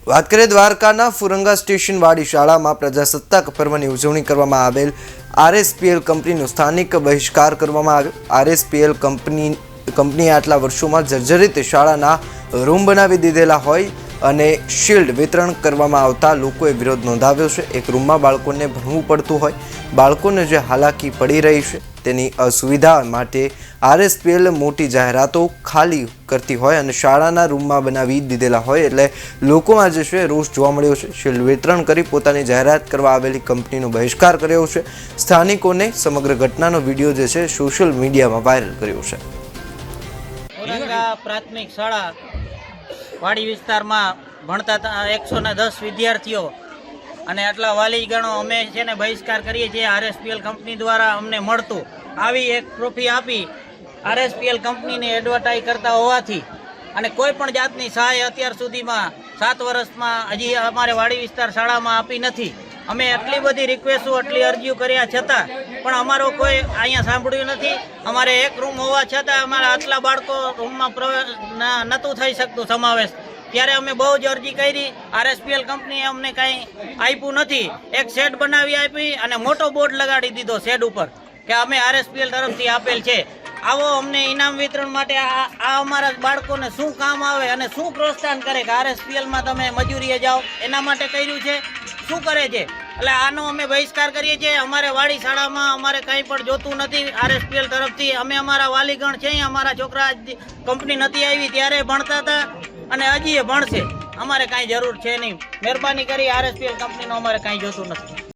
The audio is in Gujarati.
વાત કરીએ દ્વારકાના ફુરંગા સ્ટેશન વાડી શાળામાં પ્રજાસત્તાક પર્વની ઉજવણી કરવામાં આવેલ આરએસપીએલ કંપનીનો સ્થાનિક બહિષ્કાર કરવામાં આવ્યો। આરએસપીએલ કંપનીએ આટલા વર્ષોમાં જર્જરિત શાળાના રૂમ બનાવી દીધેલા હોય અને શિલ્ડ વિતરણ કરવામાં આવતા લોકોએ વિરોધ નોંધાવ્યો છે। એક રૂમમાં બાળકોને ભણવું પડતું હોય, બાળકોને જે હાલાકી પડી રહી છે તેની અસુવિધા માટે આરએસપીએલ મોટી જાહેરાતો ખાલી કરતી હોય અને શાળાના રૂમમાં બનાવી દીધેલા હોય એટલે લોકોમાં જે છે રોષ જોવા મળ્યો છે। શિલ્ડ વિતરણ કરી પોતાની જાહેરાત કરવા આવેલી કંપનીનો બહિષ્કાર કર્યો છે। સ્થાનિકોને સમગ્ર ઘટનાનો વિડીયો જે છે સોશિયલ મીડિયામાં વાયરલ કર્યો છે। ફુરંગા પ્રાથમિક શાળા વાડી વિસ્તારમાં ભણતા 110 વિદ્યાર્થીઓ અને આટલા વાલીગણો અમે છે ને બહિષ્કાર કરીએ છીએ। આરએસપીએલ કંપની દ્વારા અમને મળતું આવી એક ટ્રોફી આપી આરએસપીએલ કંપનીને એડવર્ટાઇઝ કરતા હોવાથી અને કોઈ પણ જાતની સહાય અત્યાર સુધીમાં 7 વર્ષમાં હજી અમારે વાડી વિસ્તાર શાળામાં આપી નથી। અમે આટલી બધી રિક્વેસ્ટો આટલી અરજીઓ કર્યા છતાં પણ અમારો કોઈ અહીંયા સાંભળ્યું નથી। અમારે એક રૂમ હોવા છતાં અમારા આટલા બાળકો રૂમમાં પ્રવેશ નહોતું થઈ શકતું સમાવેશ, ત્યારે અમે બહુ જ અરજી કરી। આરએસપીએલ કંપનીએ અમને કાંઈ આપ્યું નથી। એક શેડ બનાવી આપી અને મોટો બોર્ડ લગાડી દીધો શેડ ઉપર કે અમે આરએસપીએલ તરફથી આપેલ છે। આવો અમને ઇનામ વિતરણ માટે આ અમારા બાળકોને શું કામ આવે અને શું પ્રોત્સાહન કરે કે આરએસપીએલમાં તમે મજૂરીએ જાઓ, એના માટે કર્યું છે, શું કરે છે? એટલે આનો અમે બહિષ્કાર કરીએ છીએ। અમારે વાડી શાળામાં અમારે કંઈ પણ જોતું નથી આરએસપીએલ તરફથી। અમે અમારા વાલીગણ છે, અમારા છોકરા કંપની નથી આવી ત્યારે ભણતા હતા અને હજી એ ભણશે। અમારે કાંઈ જરૂર છે નહીં। મહેરબાની કરી આરએસપીએલ કંપનીનો અમારે કાંઈ જોતું નથી।